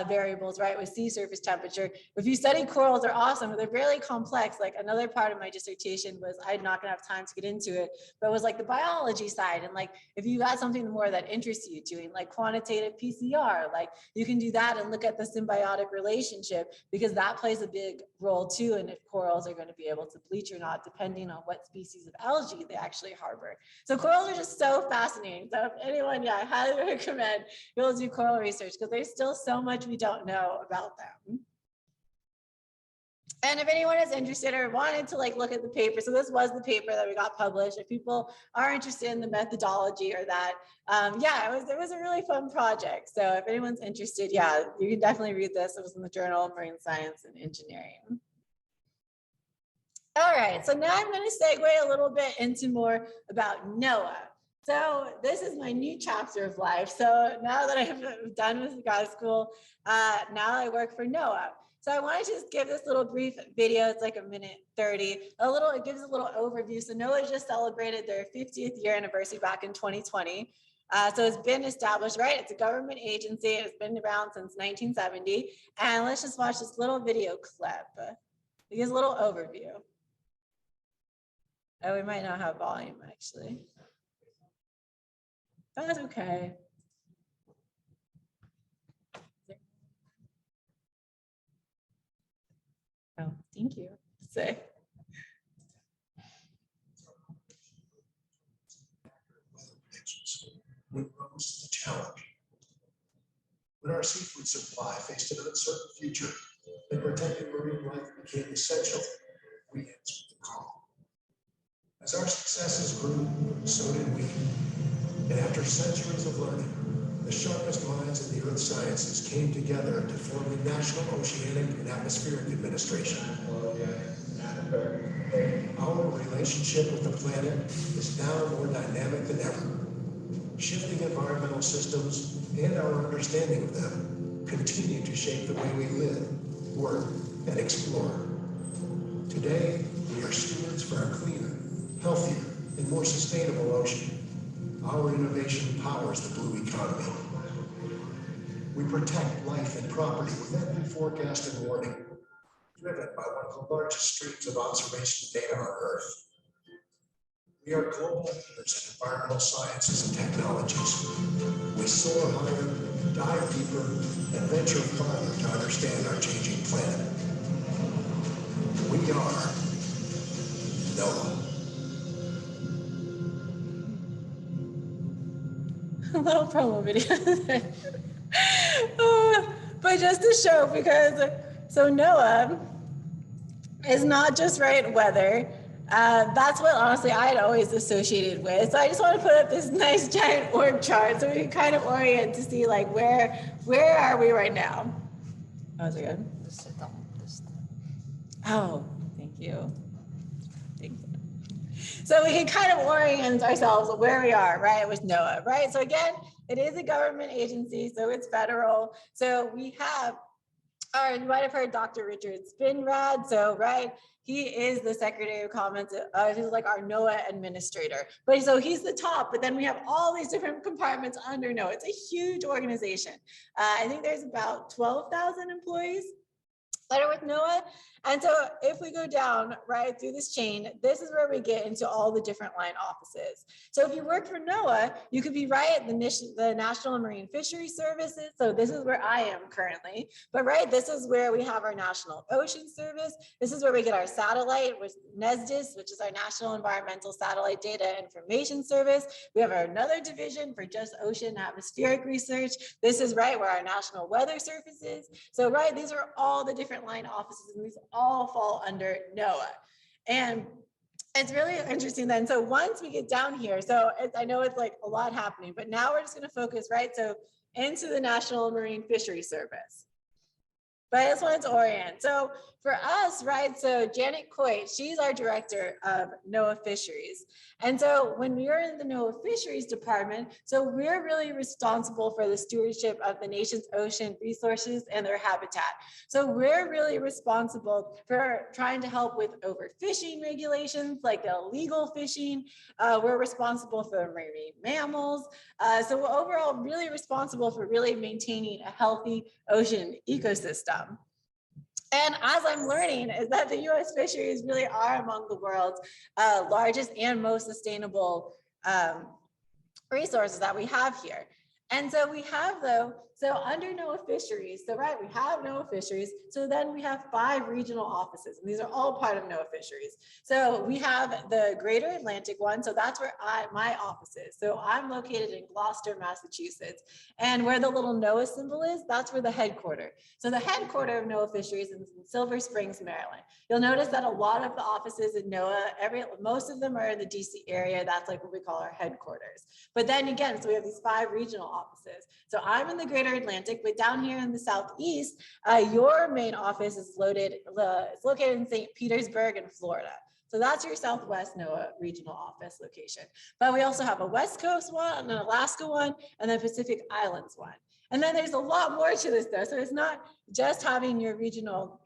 variables, right? With sea surface temperature. If you study corals, they're awesome, but they're really complex. Like another part of my dissertation was, I'm not gonna have time to get into it, but it was like the biology side. And like, if you got something more that interests you, doing like quantitative PCR, like you can do that and look at the symbiotic relationship because that plays a big role too. And if corals are going to be able to bleach or not, depending on what species of algae they actually harbor. So corals are just so fascinating. So if anyone, yeah, I highly recommend you'll do coral research because there's still so much we don't know about them. And if anyone is interested or wanted to like look at the paper, so this was the paper that we got published. If people are interested in the methodology or that, yeah, it was a really fun project. So if anyone's interested, yeah, you can definitely read this. It was in the Journal of Marine Science and Engineering. All right, so now I'm going to segue a little bit into more about NOAA. So this is my new chapter of life. So now that I'm done with grad school, now I work for NOAA. So I wanted to just give this little brief video. It's like 1:30. It gives a little overview. So NOAA just celebrated their 50th year anniversary back in 2020. So it's been established, right? It's a government agency. It's been around since 1970. And let's just watch this little video clip. It gives a little overview. Oh, we might not have volume actually. That's okay. Oh, thank you. Say. We rose to the challenge. When our seafood supply faced an uncertain future and protecting marine life became essential, we answered the call. As our successes grew, so did we. And after centuries of learning, the sharpest minds in the earth sciences came together to form the National Oceanic and Atmospheric Administration. Our relationship with the planet is now more dynamic than ever. Shifting environmental systems and our understanding of them continue to shape the way we live, work, and explore. Today, we are stewards for a cleaner, healthier, and more sustainable ocean. Our innovation powers the blue economy. We protect life and property with every forecast and warning, driven by one of the largest streams of observation data on Earth. We are global leaders in environmental sciences and technologies. We soar higher, dive deeper, and venture farther to understand our changing planet. We are NOAA. A little promo video. But just to show, because so NOAA is not just right weather. That's what honestly I had always associated with. So I just want to put up this nice giant orb chart so we can kind of orient to see like where are we right now. Oh, is it good? Oh, thank you. Thank you. So we can kind of orient ourselves where we are, right, with NOAA, right? So again, it is a government agency, so it's federal. So we have, you might have heard Dr. Richard Spinrad. So, right, he is the Secretary of Commerce. He's like our NOAA administrator. But so he's the top, but then we have all these different compartments under NOAA. It's a huge organization. I think there's about 12,000 employees that are with NOAA. And so if we go down right through this chain, this is where we get into all the different line offices. So if you work for NOAA, you could be right at the National Marine Fisheries Services. So this is where I am currently, but right, this is where we have our National Ocean Service. This is where we get our satellite with NESDIS, which is our National Environmental Satellite Data Information Service. We have another division for just ocean atmospheric research. This is right where our National Weather Service is. So right, these are all the different line offices, and these all fall under NOAA. And it's really interesting then. So once we get down here, so I know it's like a lot happening, but now we're just going to focus, right? So into the National Marine Fisheries Service. But I just wanted to orient. So for us, right, so Janet Coit, she's our director of NOAA Fisheries. And so when we are in the NOAA Fisheries Department, so we're really responsible for the stewardship of the nation's ocean resources and their habitat. So we're really responsible for trying to help with overfishing regulations, like illegal fishing. We're responsible for marine mammals. So we're overall really responsible for really maintaining a healthy ocean ecosystem. And as I'm learning is that the U.S. fisheries really are among the world's largest and most sustainable resources that we have here. And so we have though, so under NOAA Fisheries, so right, we have NOAA Fisheries, so then we have 5 regional offices, and these are all part of NOAA Fisheries. So we have the Greater Atlantic one, so that's where my office is. So I'm located in Gloucester, Massachusetts, and where the little NOAA symbol is, that's where the headquarters. So the headquarters of NOAA Fisheries is in Silver Springs, Maryland. You'll notice that a lot of the offices in NOAA, most of them are in the DC area. That's like what we call our headquarters. But then again, so we have these 5 regional offices. So I'm in the Greater Atlantic, but down here in the Southeast, your main office is located in St. Petersburg in Florida. So that's your Southwest NOAA regional office location. But we also have a West Coast one, an Alaska one, and a Pacific Islands one. And then there's a lot more to this though. So it's not just having your regional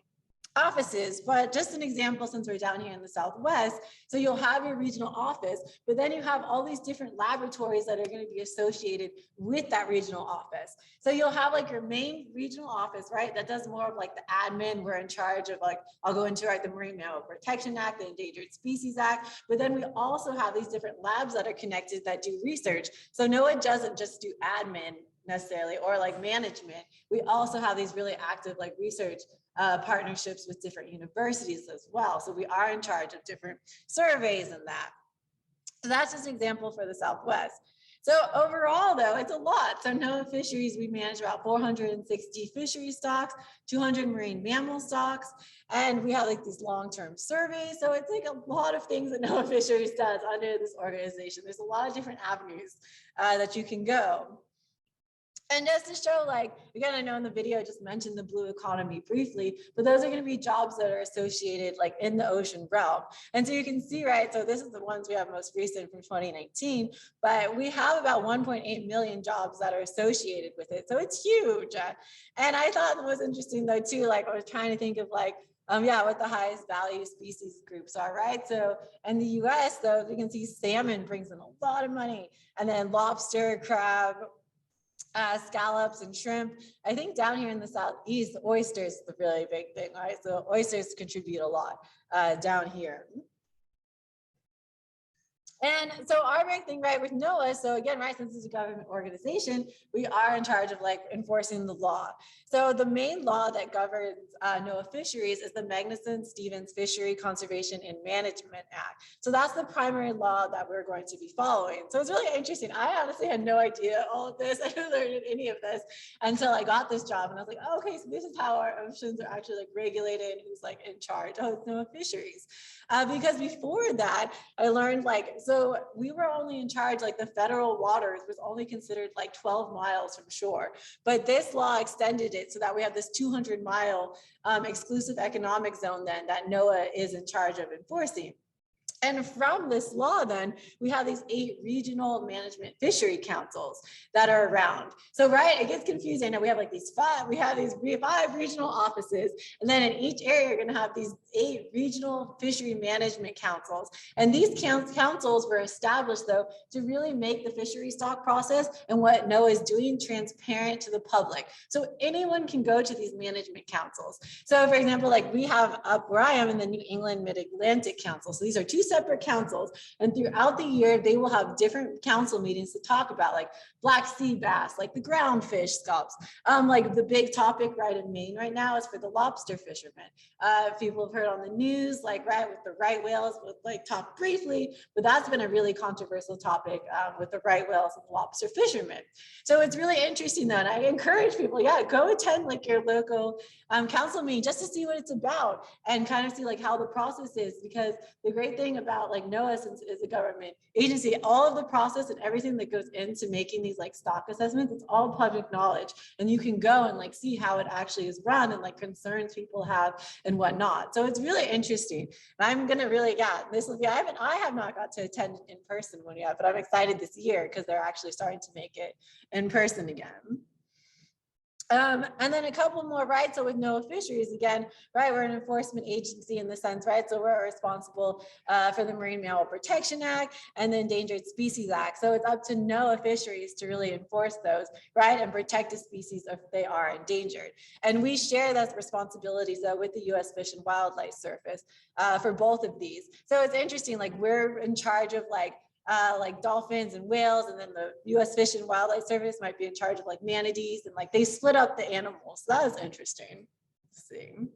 offices, but just an example, since we're down here in the Southwest, so you'll have your regional office, but then you have all these different laboratories that are going to be associated with that regional office. So you'll have like your main regional office, right, that does more of like the admin. We're in charge of like, I'll go into the Marine Mammal Protection Act, the Endangered Species Act, but then we also have these different labs that are connected that do research. So NOAA doesn't just do admin necessarily or like management. We also have these really active like research partnerships with different universities as well. So we are in charge of different surveys and that. So that's just an example for the Southwest. So overall though, it's a lot. So NOAA Fisheries, we manage about 460 fishery stocks, 200 marine mammal stocks, and we have like these long-term surveys. So it's like a lot of things that NOAA Fisheries does under this organization. There's a lot of different avenues that you can go. And just to show, like, again, I know in the video I just mentioned the blue economy briefly, but those are going to be jobs that are associated like in the ocean realm. And so you can see, right, so this is the ones we have most recent from 2019, but we have about 1.8 million jobs that are associated with it. So it's huge. And I thought it was interesting though, too, like I was trying to think of like, what the highest value species groups are, right? So in the US though, you can see salmon brings in a lot of money, and then lobster, crab, scallops and shrimp. I think down here in the Southeast, oysters is the really big thing, right? So oysters contribute a lot down here. And so our big thing, right, with NOAA, so again, right, since it's a government organization, we are in charge of like enforcing the law. So the main law that governs NOAA Fisheries is the Magnuson-Stevens Fishery Conservation and Management Act. So that's the primary law that we're going to be following. So it's really interesting. I honestly had no idea all of this. I didn't learn any of this until I got this job. And I was like, oh, okay, so this is how our oceans are actually like regulated and who's like in charge. Oh, it's NOAA Fisheries. Because before that, I learned like, so we were only in charge, like the federal waters was only considered like 12 miles from shore. But this law extended it so that we have this 200-mile exclusive economic zone then that NOAA is in charge of enforcing. And from this law, then we have these 8 regional management fishery councils that are around. So, right, it gets confusing. And we have like these 5 regional offices. And then in each area, you're going to have these 8 regional fishery management councils. And these councils were established, though, to really make the fishery stock process and what NOAA is doing transparent to the public. So anyone can go to these management councils. So, for example, like we have up where I am in the New England Mid-Atlantic Council. So these are 2 separate councils, and throughout the year they will have different council meetings to talk about like black sea bass, like the groundfish scallops. Like the big topic right in Maine right now is for the lobster fishermen. People have heard on the news, like right with the right whales, with like talk briefly, but that's been a really controversial topic with the right whales and lobster fishermen. So it's really interesting though, and I encourage people, yeah, go attend like your local council meeting just to see what it's about and kind of see like how the process is, because the great thing about like NOAA, since it is a government agency, all of the process and everything that goes into making these like stock assessments, it's all public knowledge, and you can go and like see how it actually is run and like concerns people have and whatnot. So it's really interesting. And I'm gonna really, yeah, this will be, I have not got to attend in person one yet, but I'm excited this year because they're actually starting to make it in person again. And then a couple more, right? So with NOAA Fisheries, again, right, we're an enforcement agency in the sense, right? So we're responsible for the Marine Mammal Protection Act and the Endangered Species Act. So it's up to NOAA Fisheries to really enforce those, right? And protect the species if they are endangered. And we share those responsibilities with the U.S. Fish and Wildlife Service for both of these. So it's interesting, like we're in charge of like dolphins and whales, and then the U.S. Fish and Wildlife Service might be in charge of like manatees, and like they split up the animals. So that was interesting. Let's see.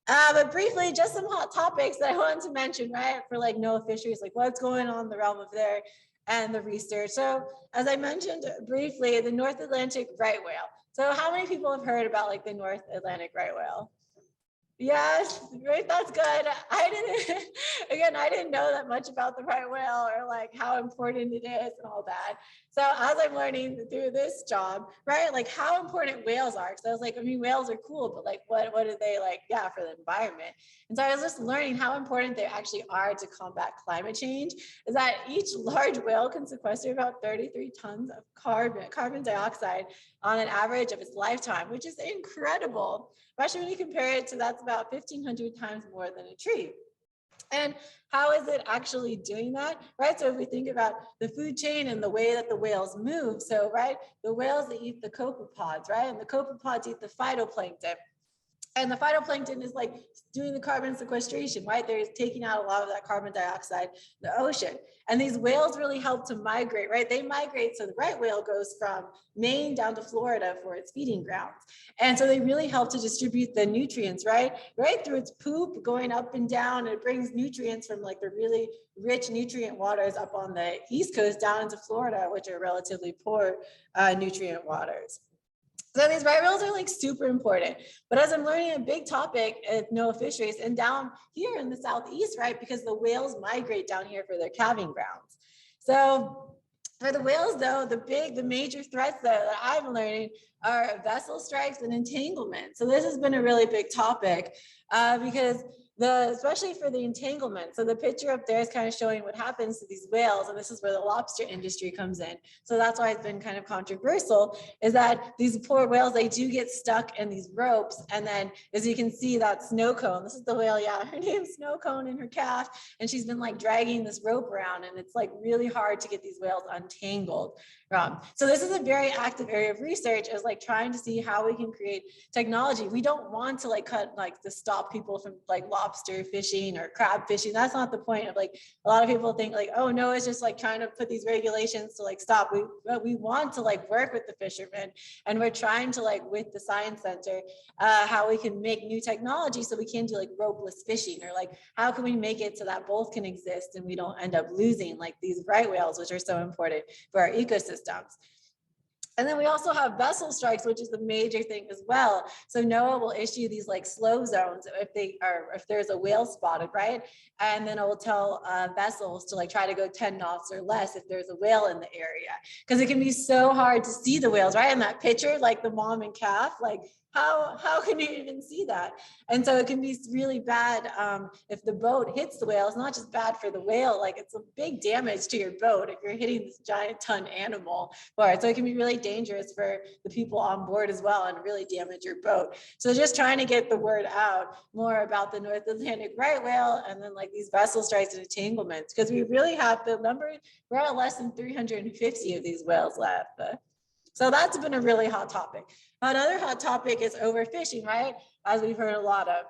But briefly, just some hot topics that I wanted to mention, right, for like NOAA Fisheries, like what's going on in the realm of there and the research. So as I mentioned briefly, the North Atlantic right whale. So how many people have heard about like the North Atlantic right whale? Yes, great. That's good. I didn't know that much about the right whale or like how important it is and all that. So as I'm learning through this job, right, like how important whales are. So I was like, I mean, whales are cool, but like, what are they like, yeah, for the environment? And so I was just learning how important they actually are to combat climate change, is that each large whale can sequester about 33 tons of carbon dioxide on an average of its lifetime, which is incredible. Especially when you compare it to, that's about 1,500 times more than a tree. And how is it actually doing that, right? So if we think about the food chain and the way that the whales move, so, right, the whales, they eat the copepods, right? And the copepods eat the phytoplankton. And the phytoplankton is like doing the carbon sequestration, right? They're taking out a lot of that carbon dioxide in the ocean. And these whales really help to migrate, right? They migrate. So the right whale goes from Maine down to Florida for its feeding grounds. And so they really help to distribute the nutrients, right? Right through its poop going up and down. It brings nutrients from like the really rich nutrient waters up on the East Coast down into Florida, which are relatively poor nutrient waters. So these right whales are like super important. But as I'm learning a big topic at NOAA Fisheries and down here in the Southeast, right, because the whales migrate down here for their calving grounds. So for the whales though, the major threats that I'm learning are vessel strikes and entanglement. So this has been a really big topic because especially for the entanglement. So the picture up there is kind of showing what happens to these whales, and this is where the lobster industry comes in. So that's why it's been kind of controversial, is that these poor whales, they do get stuck in these ropes. And then as you can see, that snow cone, this is the whale, yeah, her name's Snow Cone and her calf, and she's been like dragging this rope around, and it's like really hard to get these whales untangled. So this is a very active area of research, is like trying to see how we can create technology. We don't want to like to stop people from like lobster fishing or crab fishing. That's not the point of like, a lot of people think like, oh no, it's just like trying to put these regulations to like stop. We want to like work with the fishermen, and we're trying to like with the Science Center, how we can make new technology so we can do like ropeless fishing, or like how can we make it so that both can exist and we don't end up losing like these right whales, which are so important for our ecosystems. And then we also have vessel strikes, which is a major thing as well. So NOAA will issue these like slow zones if there's a whale spotted, right? And then it will tell vessels to like try to go 10 knots or less if there's a whale in the area, because it can be so hard to see the whales, right? In that picture, like the mom and calf, like how can you even see that? And so it can be really bad if the boat hits the whale. It's not just bad for the whale, like it's a big damage to your boat if you're hitting this giant ton animal for it. So it can be really dangerous for the people on board as well and really damage your boat. So just trying to get the word out more about the North Atlantic right whale, and then like these vessel strikes and entanglements, because we really have the number, we're at less than 350 of these whales left. So that's been a really hot topic. Another hot topic is overfishing, right? As we've heard a lot of.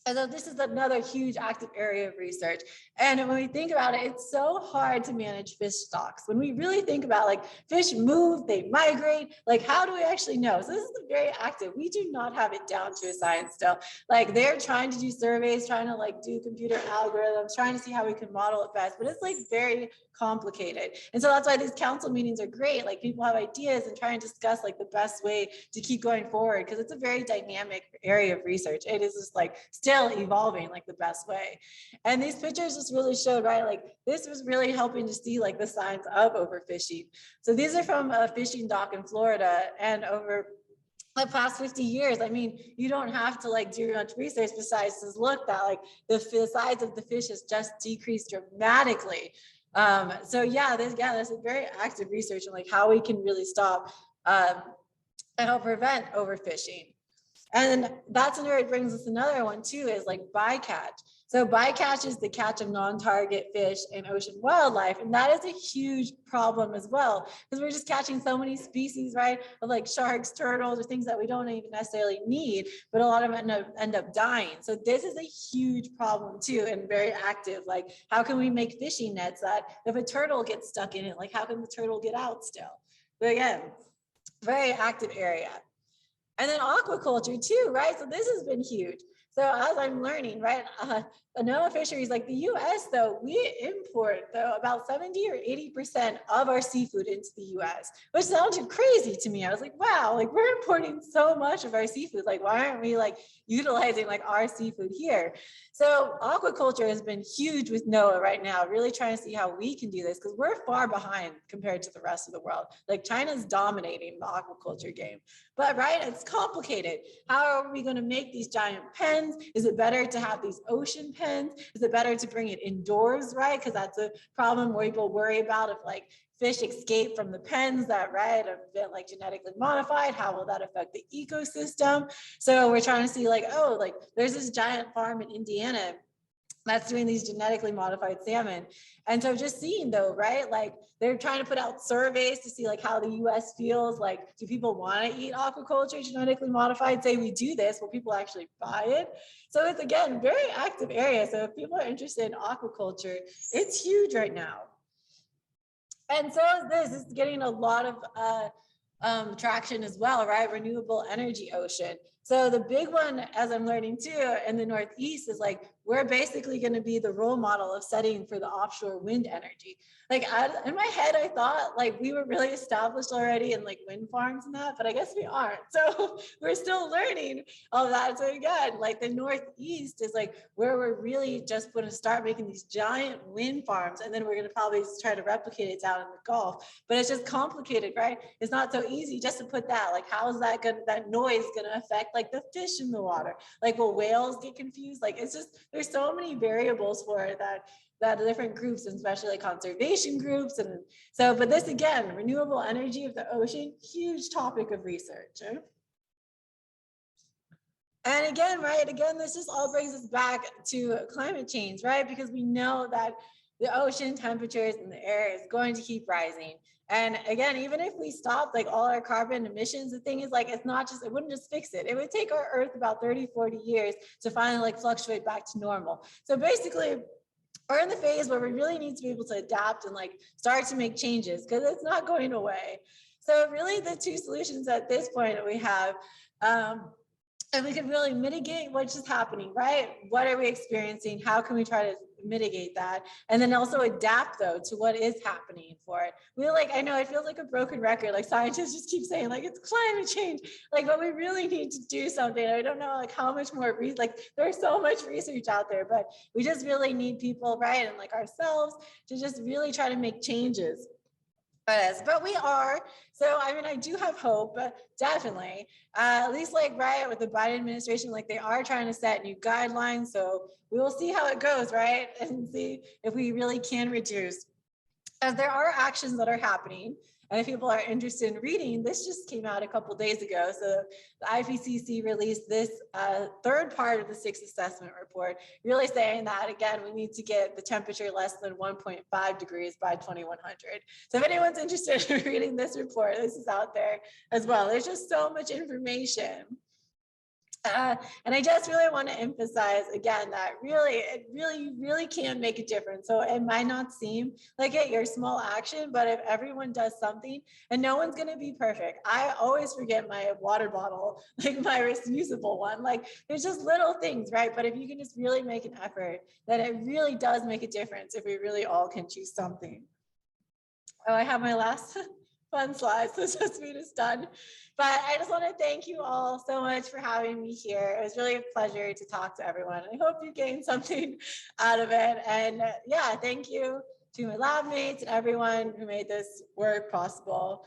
And so this is another huge active area of research. And when we think about it, it's so hard to manage fish stocks. When we really think about like fish move, they migrate, like how do we actually know? So this is very active. We do not have it down to a science still. Like they're trying to do surveys, trying to like do computer algorithms, trying to see how we can model it best, but it's like very complicated. And so that's why these council meetings are great. Like people have ideas and try and discuss like the best way to keep going forward, because it's a very dynamic area of research. It is just like still evolving like the best way. And these pictures just really showed, right? Like this was really helping to see like the signs of overfishing. So these are from a fishing dock in Florida, and over the past 50 years, I mean, you don't have to like do much research besides just look that like the size of the fish has just decreased dramatically. So this is very active research on like how we can really stop and help prevent overfishing. And that's where it brings us another one too, is like bycatch. So bycatch is the catch of non-target fish and ocean wildlife. And that is a huge problem as well, because we're just catching so many species, right? Of like sharks, turtles, or things that we don't even necessarily need, but a lot of them end up dying. So this is a huge problem too, and very active. Like how can we make fishing nets that if a turtle gets stuck in it, like how can the turtle get out still? But again, very active area. And then aquaculture too, right? So this has been huge. So as I'm learning, right, NOAA Fisheries, like the US though, we import though about 70 or 80% of our seafood into the US, which sounded crazy to me. I was like, wow, like we're importing so much of our seafood. Like, why aren't we like utilizing like our seafood here? So aquaculture has been huge with NOAA right now, really trying to see how we can do this, because we're far behind compared to the rest of the world. Like China's dominating the aquaculture game. But right, it's complicated. How are we going to make these giant pens? Is it better to have these ocean pens? Is it better to bring it indoors, right? Because that's a problem where people worry about if like fish escape from the pens that, right, have been like genetically modified. How will that affect the ecosystem? So we're trying to see like, oh, like there's this giant farm in Indiana that's doing these genetically modified salmon. And so just seeing though, right, like they're trying to put out surveys to see like how the US feels, like do people want to eat aquaculture genetically modified? Say we do this, will people actually buy it? So it's again, very active area. So if people are interested in aquaculture, it's huge right now. And so is this is getting a lot of traction as well, right? Renewable energy ocean. So the big one, as I'm learning too, in the Northeast is like, we're basically going to be the role model of setting for the offshore wind energy. Like in my head, I thought like we were really established already in like wind farms and that, but I guess we aren't. So we're still learning all that. So again, like the Northeast is like where we're really just going to start making these giant wind farms. And then we're going to probably try to replicate it down in the Gulf, but it's just complicated, right? It's not so easy just to put that, like, how is that going to, that noise going to affect like the fish in the water? Like, will whales get confused? Like, it's just, there's so many variables for it that different groups, and especially like conservation groups. And so, but this again, renewable energy of the ocean, huge topic of research. Right? And again, right, again, this just all brings us back to climate change, right? Because we know that the ocean temperatures and the air is going to keep rising. And again, even if we stopped like all our carbon emissions, the thing is like, it's not just, it wouldn't just fix it. It would take our Earth about 30, 40 years to finally like fluctuate back to normal. So basically, we're in the phase where we really need to be able to adapt and like start to make changes because it's not going away. So really the two solutions at this point that we have, and we can really mitigate what's just happening, right? What are we experiencing? How can we try to mitigate that? And then also adapt though to what is happening for it. We like, I know it feels like a broken record, like scientists just keep saying like it's climate change, like, but we really need to do something. I don't know like how much more, like there's so much research out there, but we just really need people, right? And like ourselves to just really try to make changes. But we are, so I mean, I do have hope, but definitely, at least like right with the Biden administration, like they are trying to set new guidelines. So we will see how it goes, right? And see if we really can reduce. As there are actions that are happening. And if people are interested in reading, this just came out a couple of days ago. So the IPCC released this third part of the 6th assessment report, really saying that, again, we need to get the temperature less than 1.5 degrees by 2100. So if anyone's interested in reading this report, this is out there as well. There's just so much information. And I just really want to emphasize again that it really can make a difference. So it might not seem like your small action, but if everyone does something, and no one's going to be perfect. I always forget my water bottle, like my reusable one. Like there's just little things, right? But if you can just really make an effort, then it really does make a difference if we really all can choose something. Oh, I have my last fun slides. This just me is done. But I just want to thank you all so much for having me here. It was really a pleasure to talk to everyone. I hope you gained something out of it. And yeah, thank you to my lab mates and everyone who made this work possible.